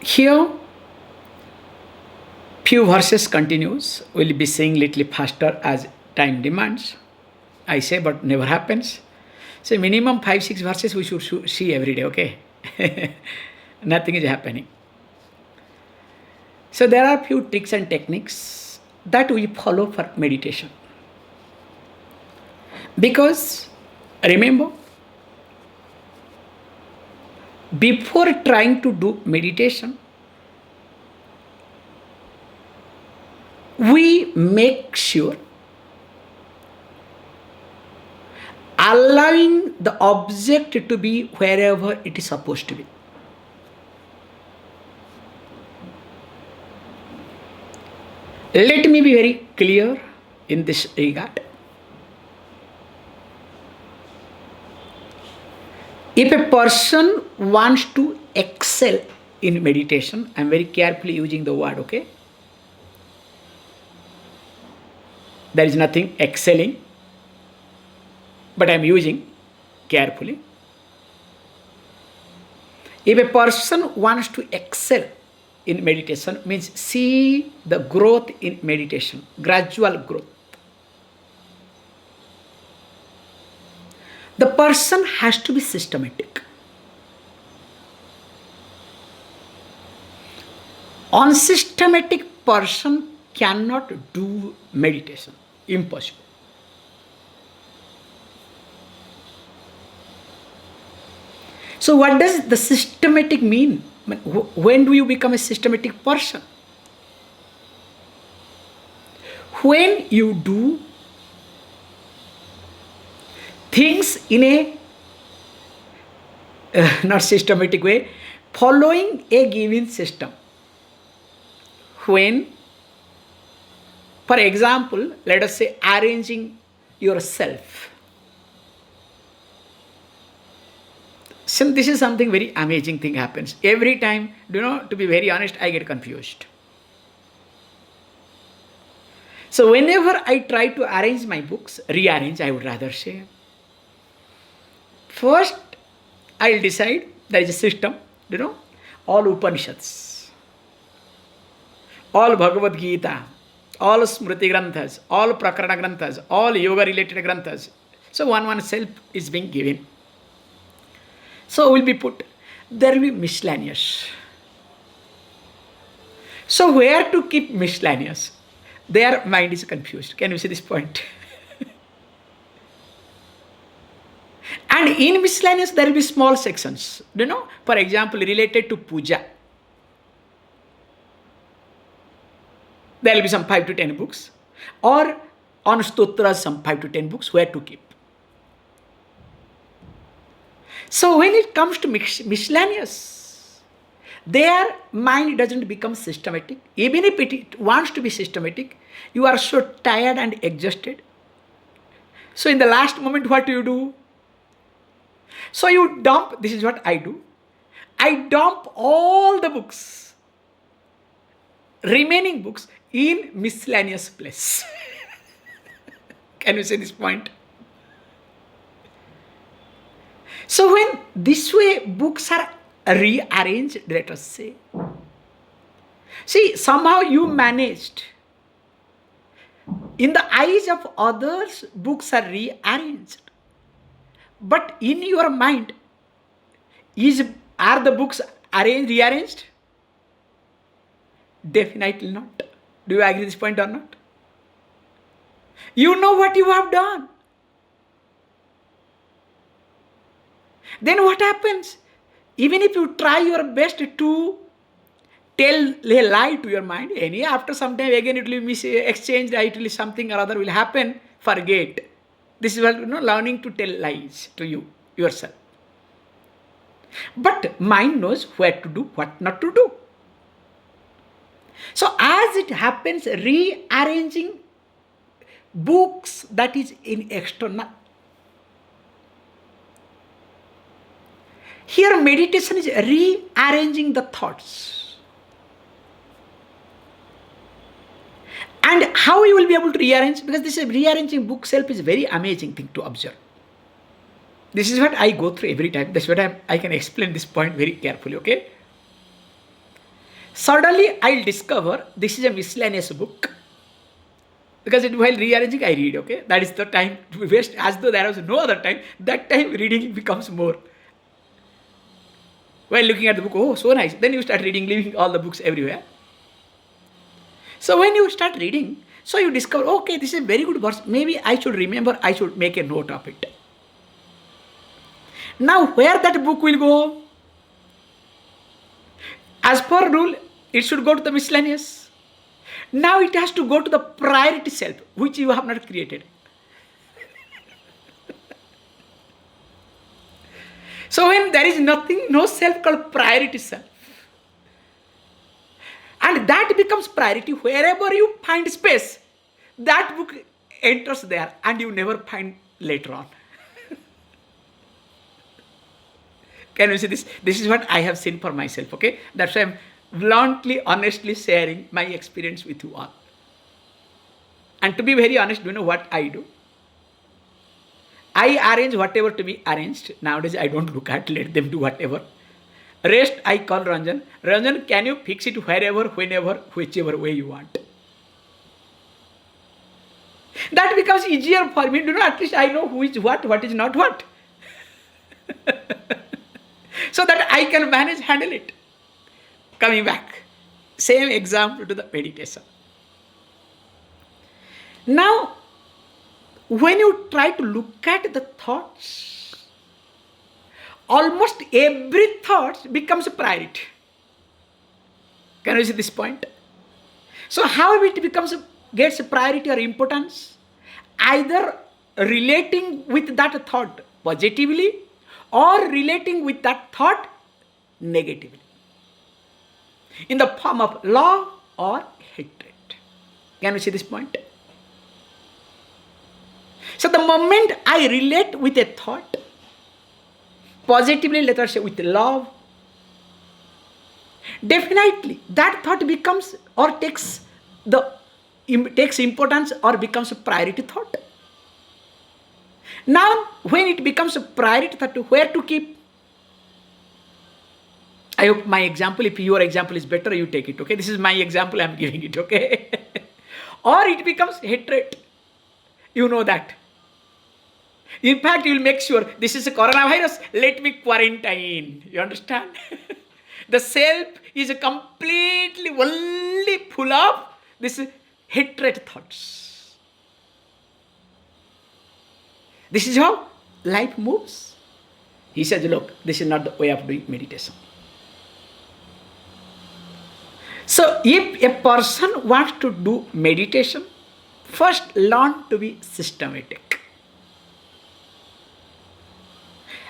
Here, few verses continues. We'll be saying little faster as time demands. I say, but never happens. So minimum 5-6 verses we should see every day, okay? Nothing is happening. So there are few tricks and techniques that we follow for meditation. Because remember, before trying to do meditation, we make sure allowing the object to be wherever it is supposed to be. Let me be very clear in this regard. If a person wants to excel in meditation, I am very carefully using the word, okay? There is nothing excelling, but I am using carefully. If a person wants to excel in meditation, means see the growth in meditation, gradual growth. The person has to be systematic. Unsystematic person cannot do meditation. Impossible. So what does the systematic mean? When do you become a systematic person? When you do things in a not systematic way, following a given system. When, for example, let us say arranging yourself. So this is something very amazing thing happens. Every time, to be very honest, I get confused. So whenever I try to arrange my books, rearrange I would rather say, first I'll decide there is a system, all Upanishads, all Bhagavad Gita, all Smriti Granthas, all Prakarana Granthas, all yoga related Granthas. So one self is being given. So will be put, there will be miscellaneous. So where to keep miscellaneous? Their mind is confused. Can you see this point? And in miscellaneous there will be small sections, for example, related to puja. There will be some 5 to 10 books, or on stotras some 5 to 10 books where to keep. So when it comes to miscellaneous, their mind doesn't become systematic. Even if it wants to be systematic, you are so tired and exhausted. So in the last moment, what do you do? So you dump, this is what I do. I dump all the books, remaining books, in miscellaneous place. Can you see this point? So when this way books are rearranged, let us say, see, somehow you managed. In the eyes of others, books are rearranged. But in your mind, are the books rearranged? Definitely not. Do you agree with this point or not? You know what you have done. Then what happens? Even if you try your best to tell a lie to your mind, after some time again it will be exchanged, it will something or other will happen, forget. This is what, learning to tell lies to you, yourself. But mind knows where to do, what not to do. So as it happens, rearranging books, that is in external. Here meditation is rearranging the thoughts. And how you will be able to rearrange? Because this rearranging book self is a very amazing thing to observe. This is what I go through every time. That's what I can explain this point very carefully, okay? Suddenly I'll discover this is a miscellaneous book. Because while rearranging, I read, okay? That is the time to waste, as though there was no other time. That time reading becomes more. While looking at the book, oh, so nice. Then you start reading, leaving all the books everywhere. So when you start reading, so you discover, okay, this is a very good verse. Maybe I should remember, I should make a note of it. Now, where that book will go? As per rule, it should go to the miscellaneous. Now it has to go to the priority self, which you have not created. So when there is nothing, no self called priority self, and that becomes priority, wherever you find space, that book enters there and you never find later on. Can you see this? This is what I have seen for myself, okay? That's why I'm bluntly, honestly sharing my experience with you all. And to be very honest, do you know what I do? I arrange whatever to be arranged. Nowadays, I don't look at, let them do whatever. Rest, I call Ranjan. Ranjan, can you fix it wherever, whenever, whichever way you want? That becomes easier for me. Do you know, at least I know who is what is not what. So that I can manage, handle it. Coming back, same example to the meditation. Now, when you try to look at the thoughts, almost every thought becomes a priority. Can you see this point? So how it gets a priority or importance? Either relating with that thought positively or relating with that thought negatively, in the form of love or hatred. Can you see this point? So the moment I relate with a thought, positively, let us say with love, definitely that thought becomes or takes importance or becomes a priority thought. Now, when it becomes a priority thought, where to keep? I hope my example, if your example is better, you take it, okay? This is my example, I am giving it, okay? Or it becomes hatred. You know that. In fact, you will make sure, this is a coronavirus, let me quarantine. You understand? The self is completely only full of this hatred thoughts. This is how life moves. He says, look, this is not the way of doing meditation. So, if a person wants to do meditation, first learn to be systematic.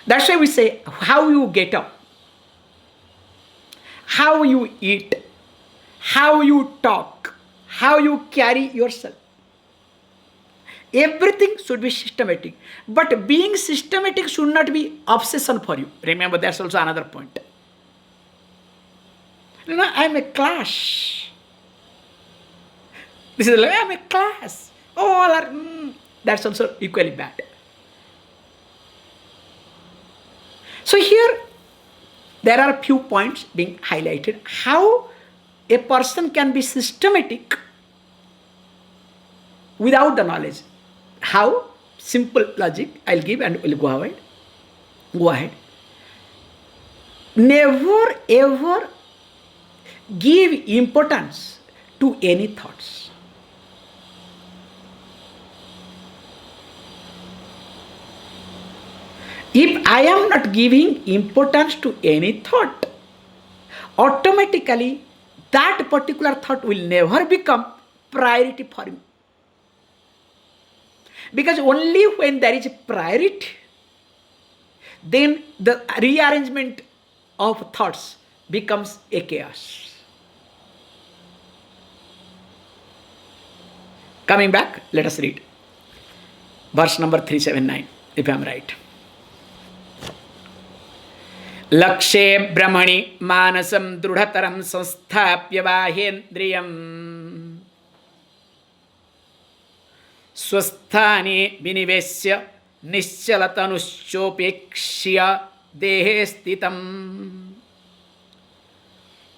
That's why we say how you get up, how you eat, how you talk, how you carry yourself. Everything should be systematic. But being systematic should not be obsession for you. Remember, that's also another point. You know, I'm a class. This is like, I'm a class. Oh, all are, that's also equally bad. So here, there are a few points being highlighted. How a person can be systematic without the knowledge. How? Simple logic I'll give and we'll go ahead. Never ever give importance to any thoughts. If I am not giving importance to any thought, automatically that particular thought will never become priority for me. Because only when there is a priority, then the rearrangement of thoughts becomes a chaos. Coming back, let us read verse number 379, if I am right. Lakshe brahmani manasam drudhataram samsthapya bahendriyam sवस्थाने विनिवेश्य निश्चलतनुश्चोपेक्ष्य देहे स्थितम्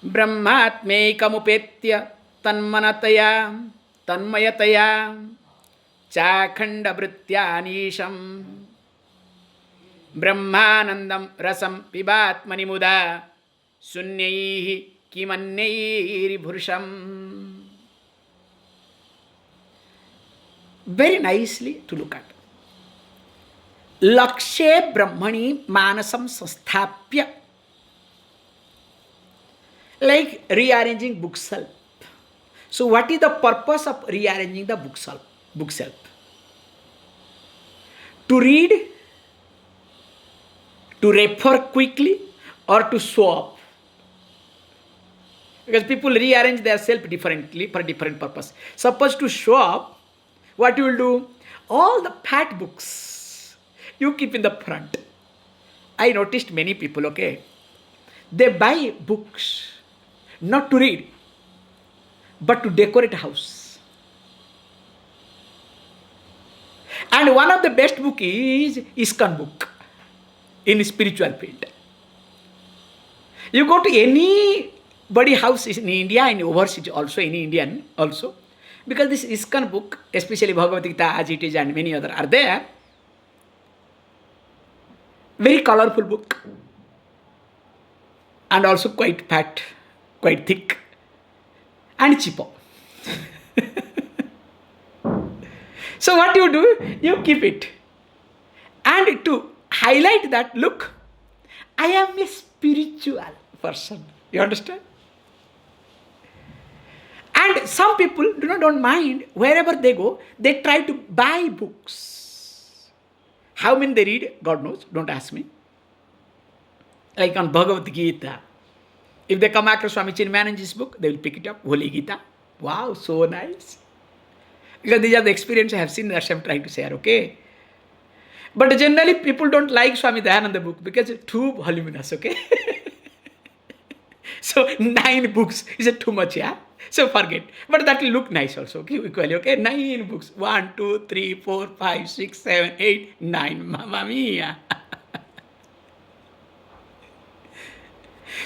Brahmatmekamupettya tanmanataya tanmayataya chākhanda vrittyanīṣam Brahmanandam rasam pibatmani muda sunyaihi kimanyairi bhuruṣam. Very nicely to look at. Lakshe brahmani manasam sasthapya. Like rearranging bookshelf. So what is the purpose of rearranging the bookshelf? To read, to refer quickly, or to show up. Because people rearrange their self differently for different purpose. Suppose to show up, what you will do? All the fat books you keep in the front. I noticed many people, okay, they buy books not to read, but to decorate a house. And one of the best book is ISKCON book in spiritual field. You go to anybody house in India and overseas also, any Indian also, because this ISKCON book, especially Bhagavad Gita as it is and many other are there, very colorful book and also quite fat, quite thick and cheaper. So what you do, you keep it. And to highlight that, look, I am a spiritual person. You understand? And some people don't mind, wherever they go, they try to buy books. How many they read, God knows, don't ask me. Like on Bhagavad Gita. If they come across Swami Chinmayananji's book, they will pick it up, Holy Gita. Wow, so nice. Because these are the experiences I have seen that I'm trying to share, okay? But generally people don't like Swami Dayananda book because it's too voluminous, okay? So 9 books is it too much, yeah? So forget. But that will look nice also, okay? Equally, okay? 9 books. 1, 2, 3, 4, 5, 6, 7, 8, 9. Mamma mia.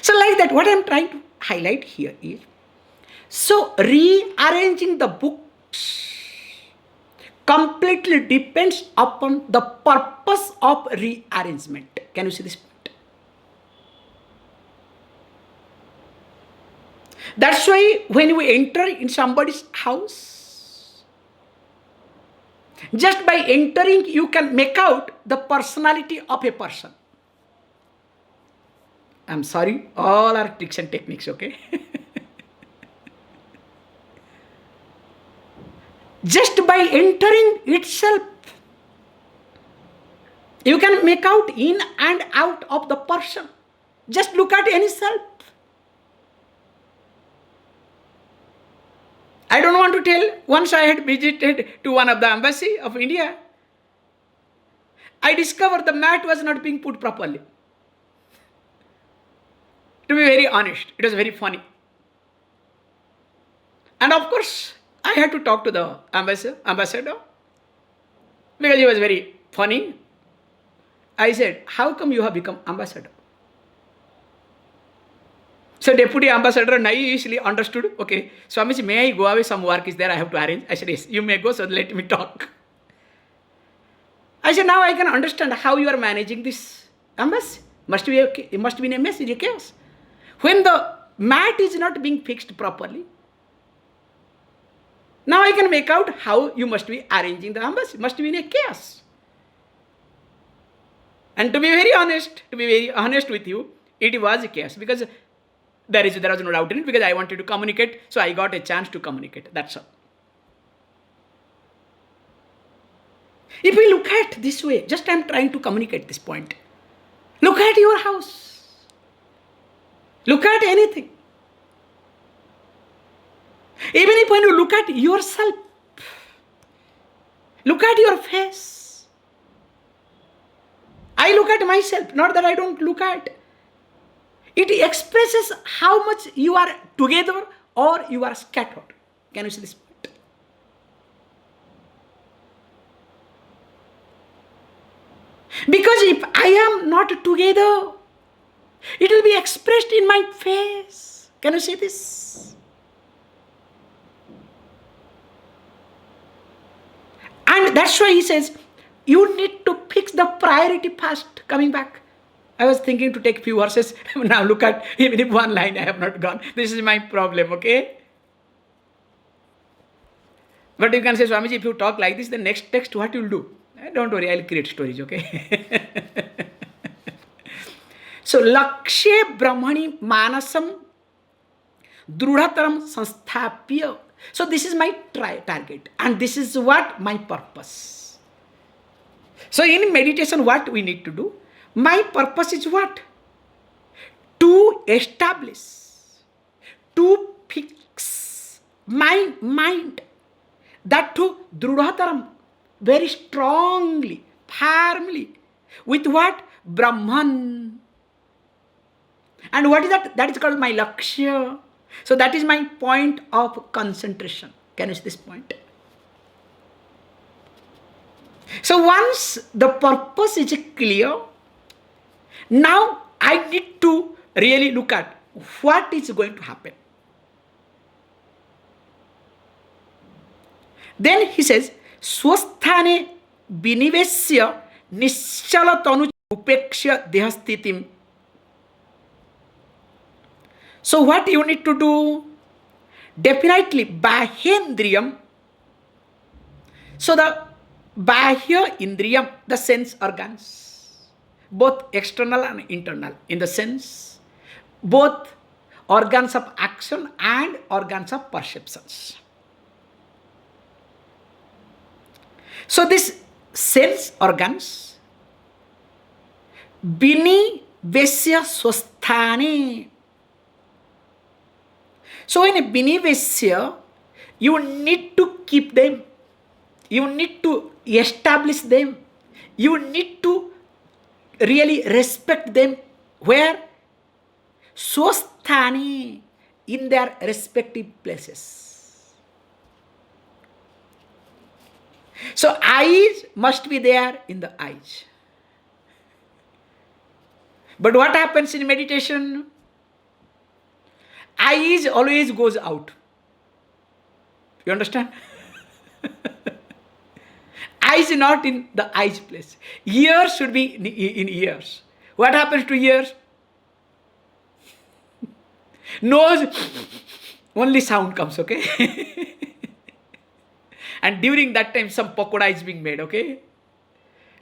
So like that, what I am trying to highlight here is, so rearranging the books completely depends upon the purpose of rearrangement. Can you see this point? That's why when we enter in somebody's house, just by entering you can make out the personality of a person. I'm sorry, all are tricks and techniques, okay? Just by entering itself, you can make out in and out of the person. Just look at any self. I don't want to tell, once I had visited to one of the embassy of India, I discovered the mat was not being put properly. To be very honest, it was very funny. And of course, I had to talk to the ambassador, because he was very funny. I said, how come you have become ambassador? So deputy ambassador naively understood, okay, Swamiji, may I go away, some work is there, I have to arrange. I said, yes, you may go, so let me talk. I said, now I can understand how you are managing this embassy. It must be a mess, a chaos. When the mat is not being fixed properly, now I can make out how you must be arranging the embassy. Must be in a chaos. And to be very honest with you, it was a chaos, because there was no doubt in it, because I wanted to communicate, so I got a chance to communicate. That's all. If we look at this way, just I am trying to communicate this point. Look at your house. Look at anything. Even if when you look at yourself, look at your face. I look at myself, not that I don't look at. It expresses how much you are together or you are scattered. Can you see this point? Because if I am not together, it will be expressed in my face. Can you see this? And that's why he says, you need to fix the priority first. Coming back, I was thinking to take few verses. Now look at, even if one line I have not gone. This is my problem, okay? But you can say, Swamiji, if you talk like this, the next text, what you will do? Don't worry, I will create stories, okay? So, lakshe brahmani manasam drudhataram sansthapiya. So, this is my target, and this is what my purpose. So, in meditation, what we need to do? My purpose is what? To establish, to fix my mind, that to drudhataram, very strongly, firmly, with what? Brahman. And what is that? That is called my lakshya. So that is my point of concentration. Can you see this point? So once the purpose is clear, now I need to really look at what is going to happen. Then he says, Swasthane binivesya nischala tanu upekshya dehasthitim. So what you need to do? Definitely bahyendriyam. So the bahya indriyam, the sense organs, both external and internal, in the sense, both organs of action and organs of perceptions. So this sense organs, binivesya swasthane. So in a binivesya, you need to keep them, you need to establish them, you need to really respect them. Where? Swasthane, in their respective places. So eyes must be there in the eyes. But what happens in meditation? Eyes always goes out. You understand? Eyes not in the eyes place. Ears should be in ears. What happens to ears? Nose, only sound comes, okay? And during that time, some pakoda is being made, okay?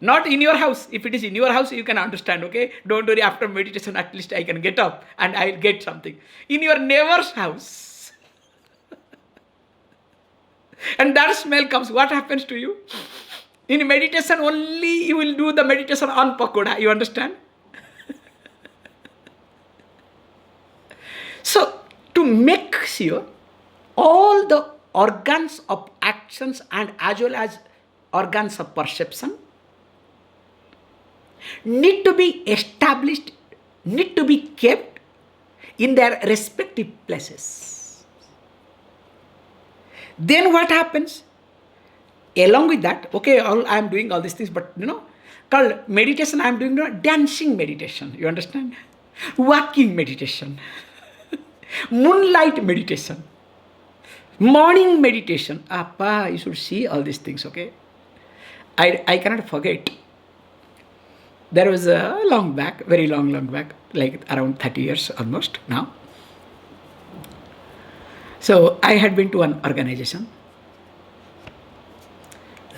Not in your house. If it is in your house, you can understand, okay? Don't worry, after meditation, at least I can get up and I will get something. In your neighbor's house. And that smell comes, what happens to you? In meditation, only you will do the meditation on pakoda, you understand? So, to make sure all the organs of actions and as well as organs of perception need to be established, need to be kept in their respective places. Then what happens? Along with that, okay, I am doing all these things, but called meditation, I am doing dancing meditation, you understand? Walking meditation, moonlight meditation, morning meditation. Appa, you should see all these things, okay? I cannot forget. There was a long back, very long back, like around 30 years almost now. So I had been to one organization,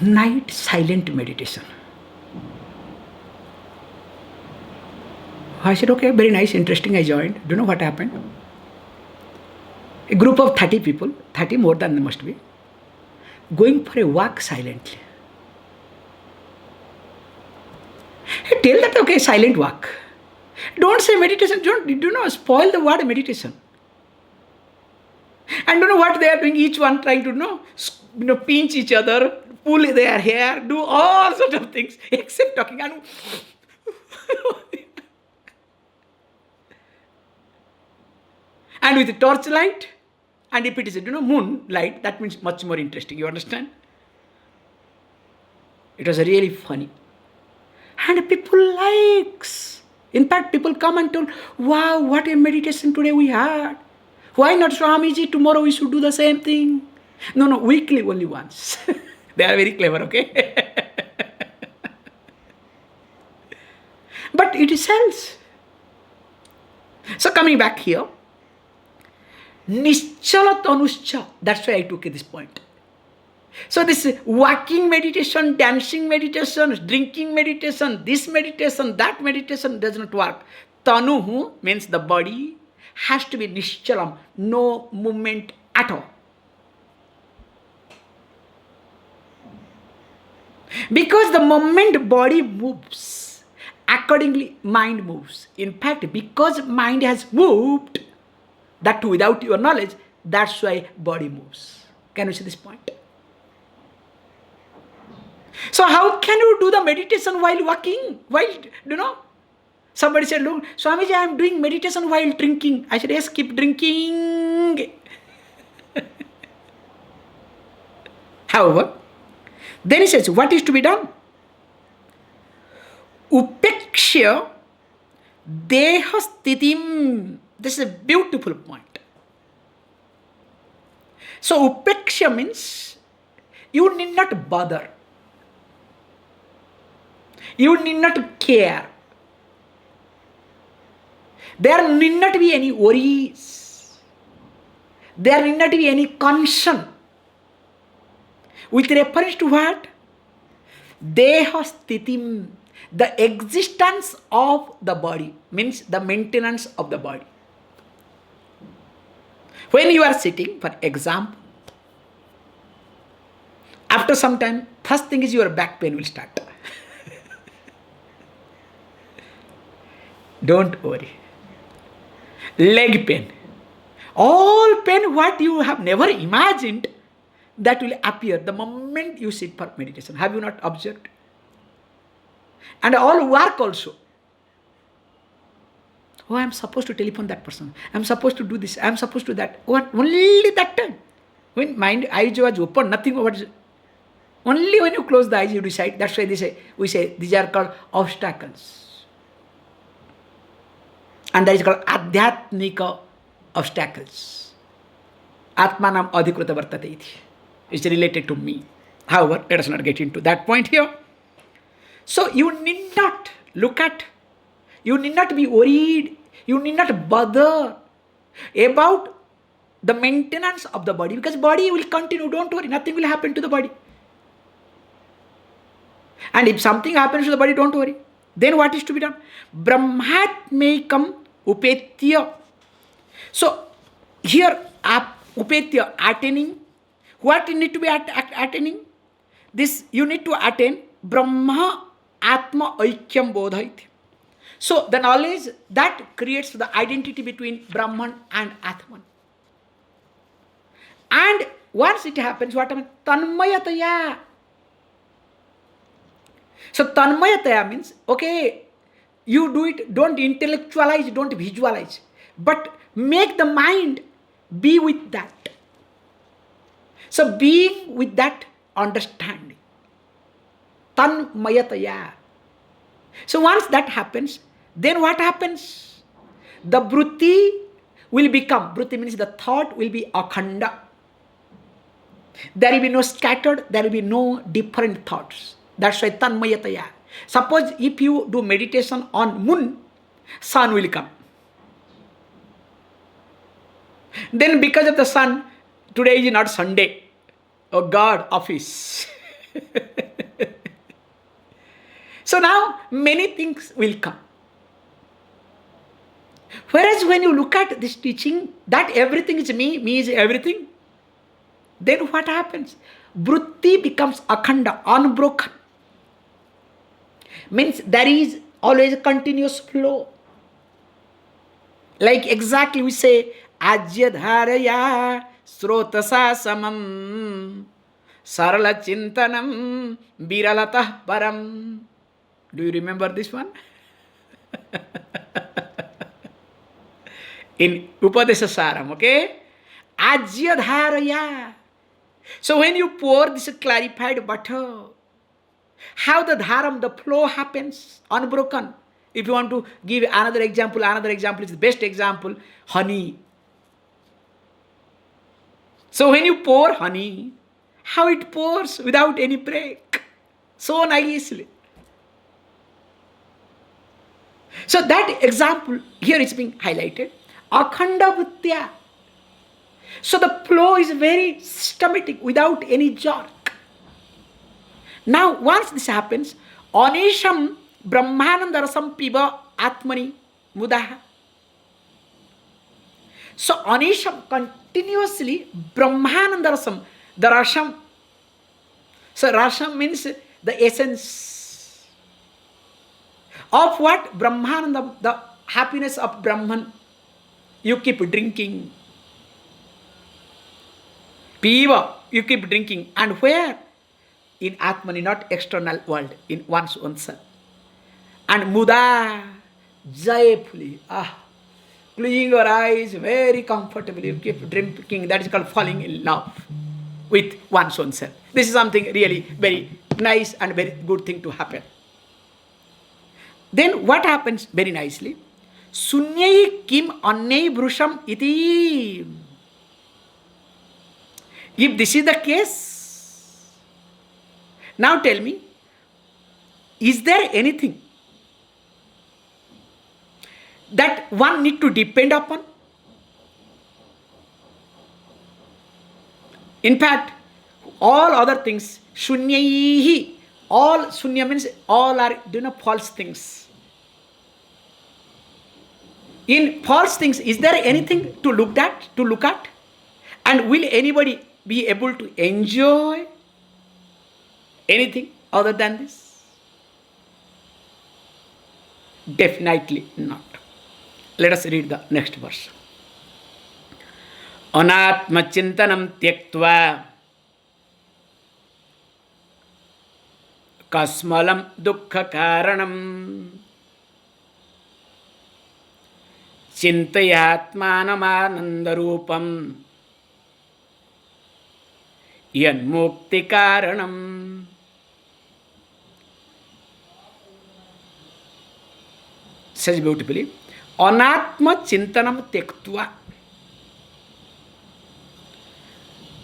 night silent meditation. I said, okay, very nice, interesting, I joined. Do you know what happened? A group of 30 people, 30 more than there must be, going for a walk silently. Tell that, okay, silent walk. Don't say meditation. Do not spoil the word meditation. And you know what they are doing? Each one trying to pinch each other, pull their hair, do all sorts of things except talking. And with the torchlight, and if it is moonlight, that means much more interesting. You understand? It was really funny. And people likes. In fact, people come and tell, wow, what a meditation today we had. Why not, Swamiji? Tomorrow we should do the same thing. No, weekly only once. They are very clever, okay? But it sells. So coming back here, Nischala Tanuscha, that's why I took this point. So this walking meditation, dancing meditation, drinking meditation, this meditation, that meditation does not work. Tanuhu means the body has to be Nischala, no movement at all. Because the moment body moves, accordingly mind moves. In fact, because mind has moved, that too without your knowledge, that's why body moves. Can you see this point? So how can you do the meditation while walking? Somebody said, look, Swamiji, I am doing meditation while drinking. I said, yes, keep drinking. However, then he says, what is to be done? Upekshya dehastitim. This is a beautiful point. So upekshya means you need not bother. You need not care. There need not be any worries. There need not be any concern. With reference to what? Dehastitim. The existence of the body means the maintenance of the body. When you are sitting, for example, after some time, first thing is your back pain will start. Don't worry. Leg pain. All pain what you have never imagined, that will appear the moment you sit for meditation. Have you not observed? And all work also. Oh, I am supposed to telephone that person. I am supposed to do this. I am supposed to do that. Oh, only that time. When mind eyes was open, nothing over. Only when you close the eyes, you decide. That's why we say these are called obstacles. And that is called adhyatmika obstacles. ātmānaṁ adhikrita vartate iti. It's related to me. However, let us not get into that point here. So you need not look at, you need not be worried, you need not bother about the maintenance of the body, because body will continue, don't worry, nothing will happen to the body. And if something happens to the body, don't worry. Then what is to be done? Brahmatmekam upetya. So here upetya, attaining. What you need to be attaining? This you need to attain Brahma Atma Aikyam Bodhaiti. So the knowledge that creates the identity between Brahman and Atman. And once it happens, what happens? Tanmayataya. So tanmayataya means, okay, you do it, don't intellectualize, don't visualize, but make the mind be with that. So being with that understanding. Tanmayataya. So once that happens, then what happens? The vritti will become, vritti means the thought will be akhanda. There will be no scattered, there will be no different thoughts. That's why tanmayataya. Suppose if you do meditation on moon, sun will come. Then because of the sun, today is not Sunday. Oh God, office. So now many things will come. Whereas when you look at this teaching, that everything is me is everything, then what happens? Vritti becomes akhanda, unbroken. Means there is always a continuous flow. Like exactly we say, ajyadharaya srotasa samam sarala chintanam viralatah param. Do you remember this one? In Upadesa okay? Ajyadharaya. So when you pour this clarified butter, how the dharam, the flow happens, unbroken. If you want to give another example is the best example, honey. So when you pour honey, how it pours without any break, so nicely. So that example here is being highlighted. Akhanda Bhuttya. So the flow is very systematic without any jerk. Now once this happens, Anisham Brahmananda Rasam Piba Atmani Mudaha. So Anisham continuously Brahmananda Rasam, the Rasham. So Rasham means the essence of what? Brahmananda, the happiness of Brahman. You keep drinking. Piva, you keep drinking. And where? In Atmani, not external world, in one's own self. And Muda, joyfully, closing your eyes very comfortably, you keep drinking. That is called falling in love with one's own self. This is something really very nice and very good thing to happen. Then what happens very nicely? Sunyai kim annai brusham iti. If this is the case, now tell me, is there anything that one need to depend upon? In fact, all other things, shunyaihi, all shunya means all are false things. In false things, is there anything to look at? And will anybody be able to enjoy anything other than this? Definitely not. Let us read the next verse. Anatma chintanam tyaktvā kasmalam dukkha karanam cintayet ātmānaṁ yad-mukti karanam. Says beautifully, anatma chintanam tyaktvā.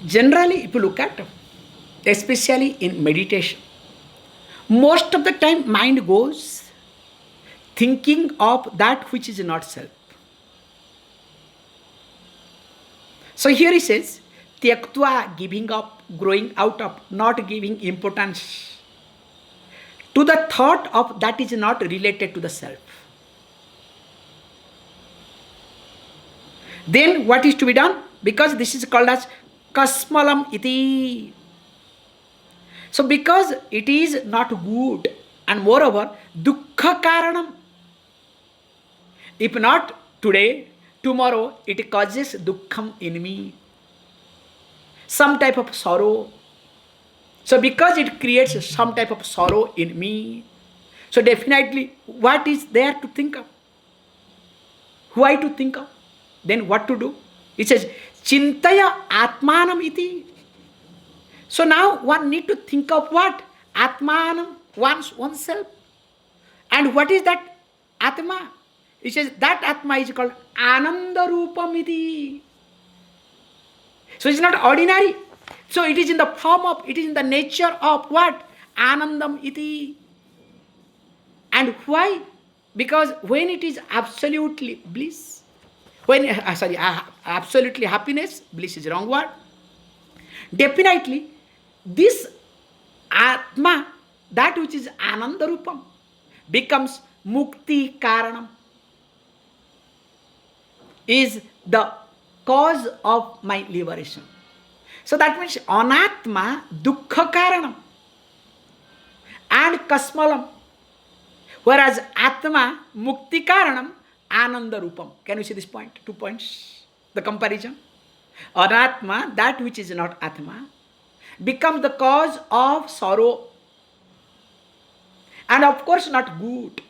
Generally, if you look at, especially in meditation, most of the time mind goes thinking of that which is not self. So here he says, tyaktvā, giving up, growing out of, not giving importance to the thought of that is not related to the self. Then what is to be done? Because this is called as kasmalam iti. So because it is not good, and moreover, dukkha karanam. If not today, tomorrow it causes dukkham in me, some type of sorrow. So because it creates some type of sorrow in me, so definitely what is there to think of? Why to think of? Then what to do? It says, cintaya ātmānaṁ iti. So now one need to think of what? ātmānaṁ, oneself. And what is that atma? It says that atma is called ānanda-rūpaṁ iti. So it's not ordinary. So it is in the form of, it is in the nature of what? Ānandam iti. And why? Because when it is absolutely bliss, absolutely happiness, bliss is wrong word. Definitely, this Atma, that which is Ananda-rūpaṁ, becomes Mukti Karanam, is the cause of my liberation. So that means Anatma Dukkha Karanam and Kasmalam, whereas Atma Mukti Karanam Ananda-rūpaṁ. Can you see this point? 2 points. The comparison. Anatma, that which is not Atma, becomes the cause of sorrow. And of course not good.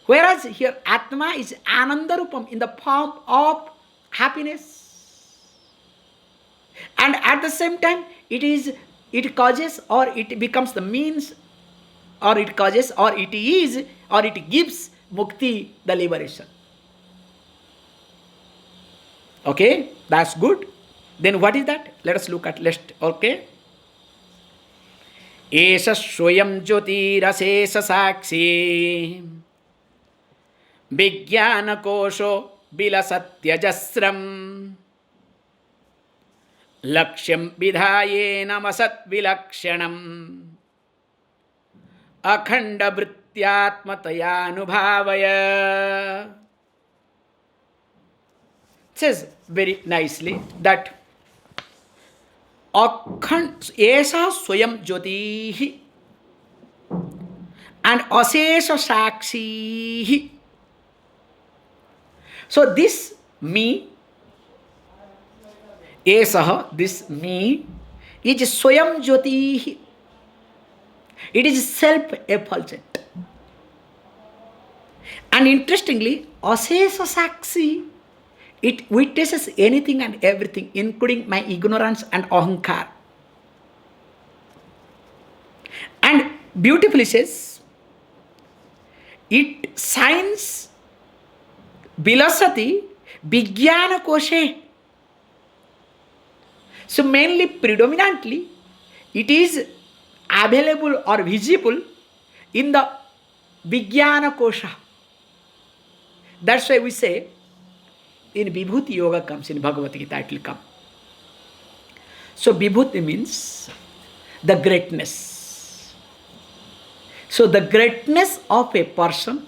Whereas here Atma is Ananda-rūpaṁ, in the form of happiness. And at the same time, it causes or it becomes the means, or it causes or it is or it gives mukti, the liberation. Okay, that's good. Then what is that? Let us look at list. Okay. Esha swayam jyotirasesa sakshi vijnana kosho vilasatyajasram lakshyam vidhayena masat vilakshanam akhanda vrityatmatayanubhavaya. It says very nicely that Esha swayam jyotihi and asesha sakshihi. So this me, Esha, this me, is swayam jyotihi. It is self-effulgent. And interestingly, asesha sakshi, it witnesses anything and everything, including my ignorance and ahankar. And beautifully says, it shines vilasati vijnana koshe. So mainly, predominantly, it is available or visible in the vijnana kosha. That's why we say, in Vibhuti Yoga comes, in Bhagavad Gita it will come. So Vibhuti means the greatness. So the greatness of a person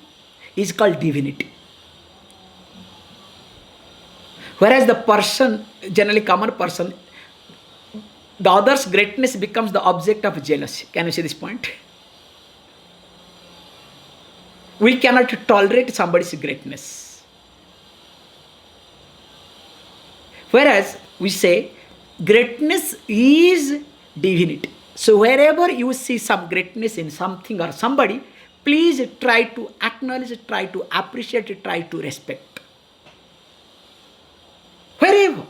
is called divinity. Whereas the person, generally common person, the other's greatness becomes the object of jealousy. Can you see this point? We cannot tolerate somebody's greatness. Whereas we say greatness is divinity. So wherever you see some greatness in something or somebody, please try to acknowledge, try to appreciate, try to respect. Wherever.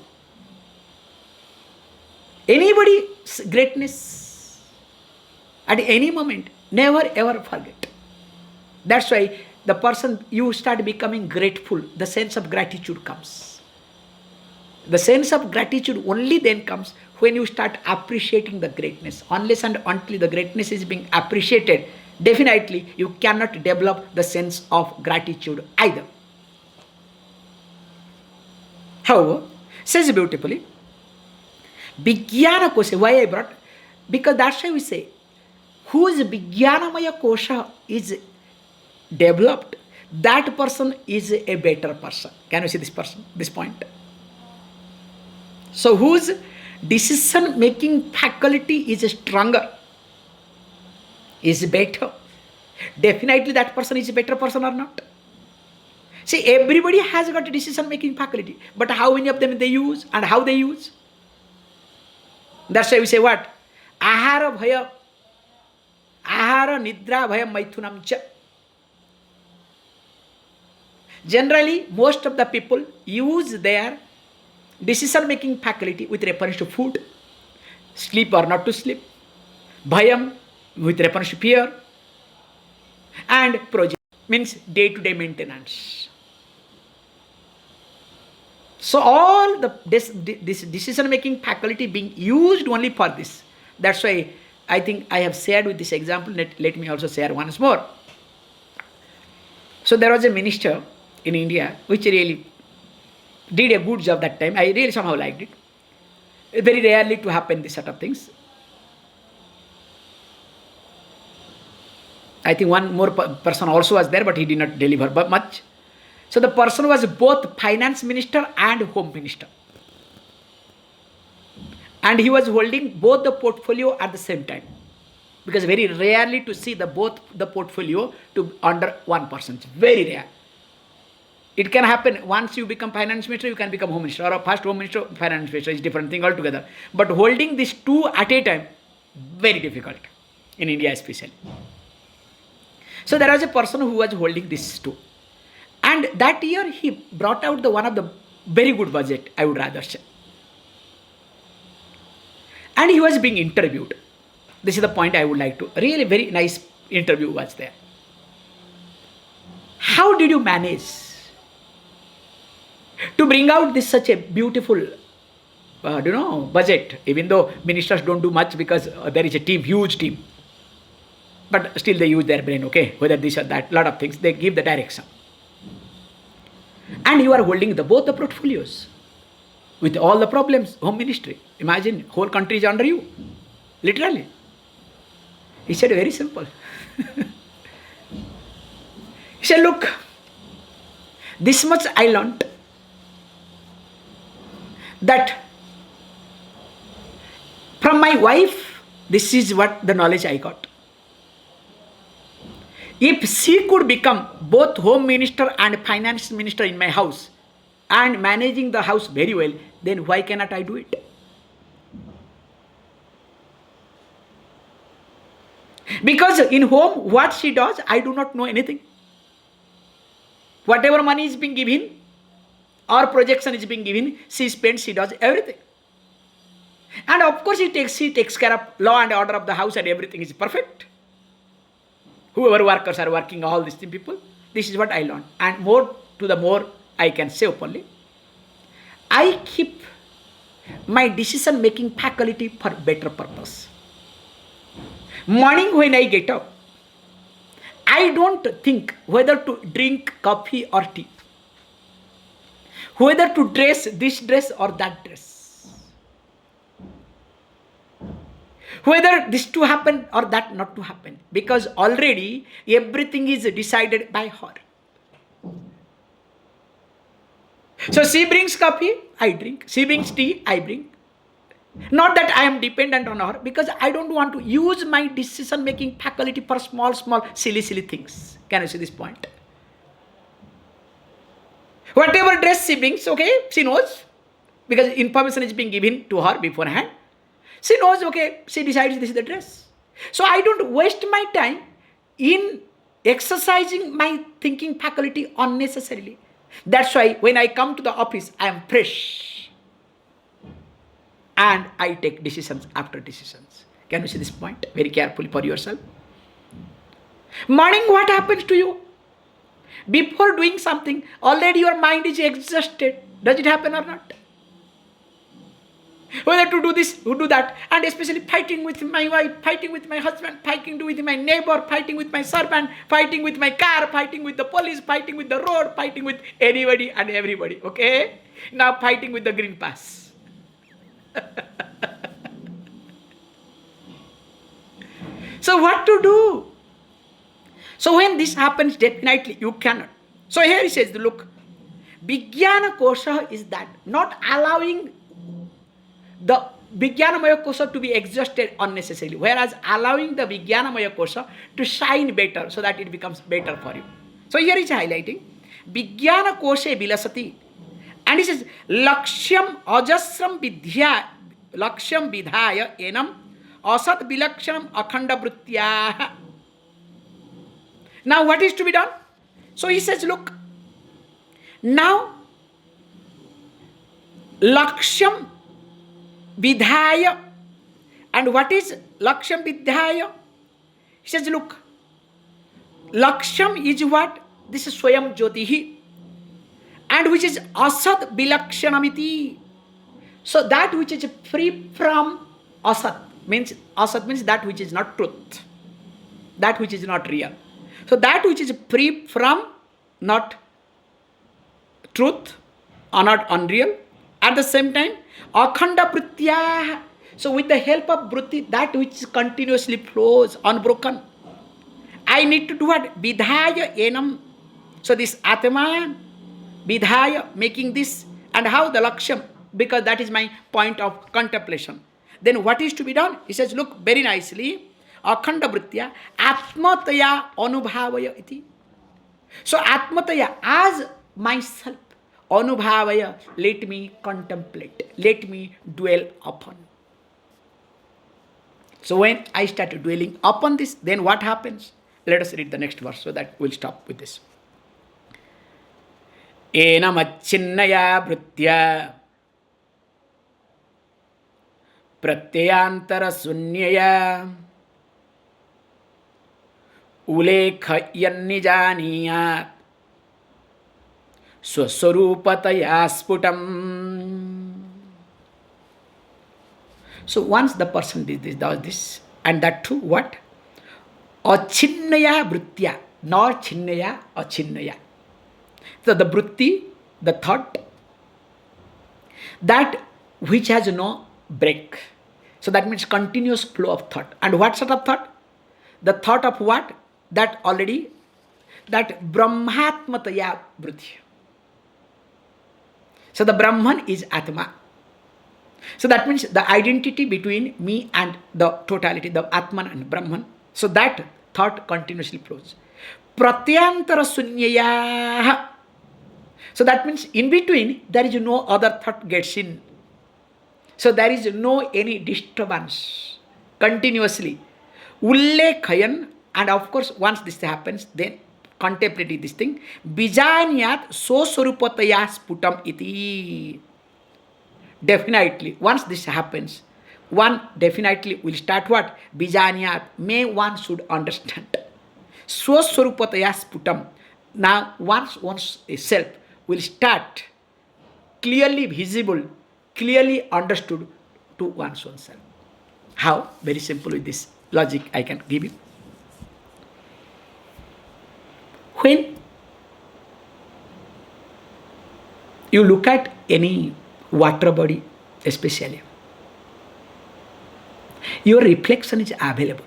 Anybody's greatness at any moment, never ever forget. That's why the person, you start becoming grateful, the sense of gratitude comes. The sense of gratitude only then comes when you start appreciating the greatness. Unless and until the greatness is being appreciated, definitely you cannot develop the sense of gratitude either. However, says beautifully, Vijnana kosha, why I brought? Because that's why we say, whose Vijnanamaya kosha is developed, that person is a better person. Can you see this person, this point? So whose decision-making faculty is stronger, is better, definitely that person is a better person or not? See, everybody has got a decision-making faculty, but how many of them they use and how they use? That's why we say what? Ahara bhaya, ahara nidra bhaya maithunam cha. Generally, most of the people use their decision-making faculty with reference to food, sleep or not to sleep, bhayam with reference to fear, and project means day-to-day maintenance. So all this decision-making faculty being used only for this. That's why I think I have shared with this example. Let me also share once more. So there was a minister in India which really did a good job that time. I really somehow liked it. Very rarely to happen this sort of things. I think one more person also was there, but he did not deliver much. So the person was both finance minister and home minister. And he was holding both the portfolio at the same time. Because very rarely to see both the portfolio to under one person. It's very rare. It can happen once you become finance minister, you can become home minister, or first home minister, finance minister is different thing altogether. But holding these two at a time, very difficult in India especially. So there was a person who was holding these two, and that year he brought out one of the very good budget, I would rather say. And he was being interviewed. This is the point I would like to. Really very nice interview was there. How did you manage to bring out this such a beautiful budget, even though ministers don't do much because there is a team, huge team. But still they use their brain, okay, whether this or that, lot of things, they give the direction. And you are holding both the portfolios with all the problems, home ministry. Imagine, whole country is under you, literally. He said, very simple. He said, look, this much I learnt, that from my wife, this is what the knowledge I got. If she could become both home minister and finance minister in my house and managing the house very well, then why cannot I do it? Because in home, what she does, I do not know anything. Whatever money is being given or projection is being given, she spends, she does everything. And of course, she takes care of law and order of the house and everything is perfect. Whoever workers are working, all these people, this is what I learned. And more I can say openly, I keep my decision making faculty for better purpose. Morning when I get up, I don't think whether to drink coffee or tea, whether to dress this dress or that dress, whether this to happen or that not to happen, because already everything is decided by her. So she brings coffee, I drink. She brings tea, I bring. Not that I am dependent on her, because I don't want to use my decision making faculty for small, silly things. Can you see this point? Whatever dress she brings, okay, she knows, because information is being given to her beforehand. She knows, okay, she decides this is the dress. So I don't waste my time in exercising my thinking faculty unnecessarily. That's why when I come to the office, I am fresh. And I take decisions after decisions. Can you see this point? Very carefully for yourself. Morning, what happens to you? Before doing something, already your mind is exhausted. Does it happen or not? Whether to do this, to do that, and especially fighting with my wife, fighting with my husband, fighting with my neighbor, fighting with my servant, fighting with my car, fighting with the police, fighting with the road, fighting with anybody and everybody. Okay? Now fighting with the green pass. So what to do? So when this happens, definitely you cannot. So here he says, look, Vijnana Kosha is that, not allowing the Vijnanamaya Kosha to be exhausted unnecessarily, whereas allowing the Vijnanamaya Kosha to shine better so that it becomes better for you. So here he is highlighting, Vijnana Koshe Vilasati. And he says, Lakshyam Ajasram Vidhya, Lakshyam Vidhaya Enam Asat Vilakshanam Akhanda Vritya. Now what is to be done? So he says, look, now Lakshyam Vidhaya. And what is Lakshyam Vidhaya? He says, look, Lakshyam is what? This is Swayam Jyotihi. And which is asat bilakshanamiti. So that which is free from asat means that which is not truth, that which is not real. So that which is free from not truth or not unreal. At the same time, akhanda vrittya. So with the help of vritti, that which continuously flows unbroken. I need to do what? Vidhaya enam. So this ātmānaṁ, vidhaya, making this, and how the lakshyam, because that is my point of contemplation. Then what is to be done? He says, look very nicely, akhanda vrittya, ātmātaya anubhavaya iti. So ātmātaya, as myself, anubhavaya, let me contemplate, let me dwell upon. So when I started dwelling upon this, then what happens? Let us read the next verse so that we'll stop with this. Enamachinnaya vritya pratyantara sunyaya ulekhayannijaniyat swasvarūpataya sputam. So once the person does this, and that too what? Achinnaya vrittya, nor chinnaya achinnaya. So the vritti, the thought, that which has no break. So that means continuous flow of thought. And what sort of thought? The thought of what? That already, that brahmatmataya vritti. So the Brahman is Atma. So that means the identity between me and the totality, the Atman and Brahman. So that thought continuously flows. Pratyantara sunyaya. So that means in between there is no other thought gets in. So there is no any disturbance continuously. Ullekhayan, and of course once this happens, then contemplating this thing, bijanyat sarvopādhis sputam iti. Definitely, once this happens, one definitely will start what? Bijanyat, may one should understand. Sarvopādhis sputam. Now, once one's self will start clearly visible, clearly understood to one's own self. How? Very simple with this logic I can give you. When you look at any water body especially, your reflection is available.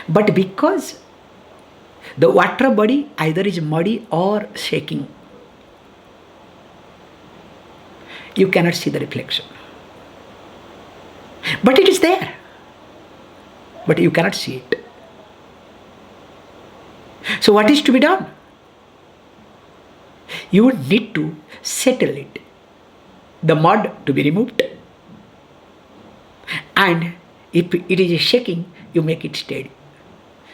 But because the water body either is muddy or shaking, you cannot see the reflection. But it is there. But you cannot see it. So what is to be done? You would need to settle it. The mud to be removed. And if it is shaking, you make it steady.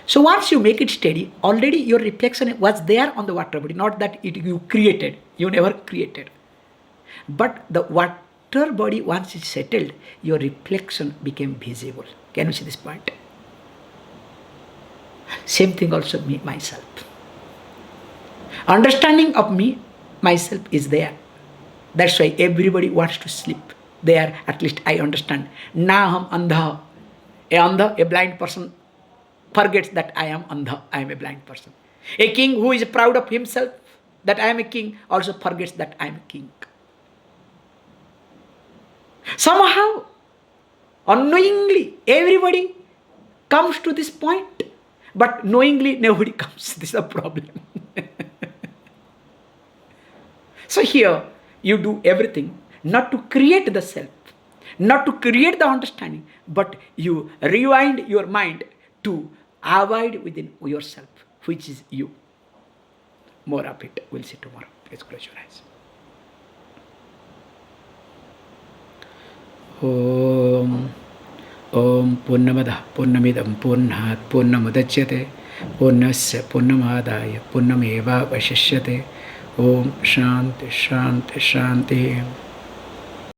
So once you make it steady, already your reflection was there on the water body, not that you created. You never created. But the water body, once it's settled, your reflection became visible. Can you see this point? Same thing also me, myself. Understanding of me, myself is there. That's why everybody wants to sleep. There, at least I understand. Naaham andha. A blind person forgets that I am andha, I am a blind person. A king who is proud of himself that I am a king also forgets that I am a king. Somehow, unknowingly, everybody comes to this point, but knowingly nobody comes. This is a problem. So here, you do everything not to create the self, not to create the understanding, but you rewind your mind to abide within yourself, which is you. More of it we'll see tomorrow. Please close your eyes. Om Purnamada Purnamidam Purnat Purnamudachyate Purnasya Purnamadaya Purnameva Vashishyate. Om Shanti Shanti Shanti.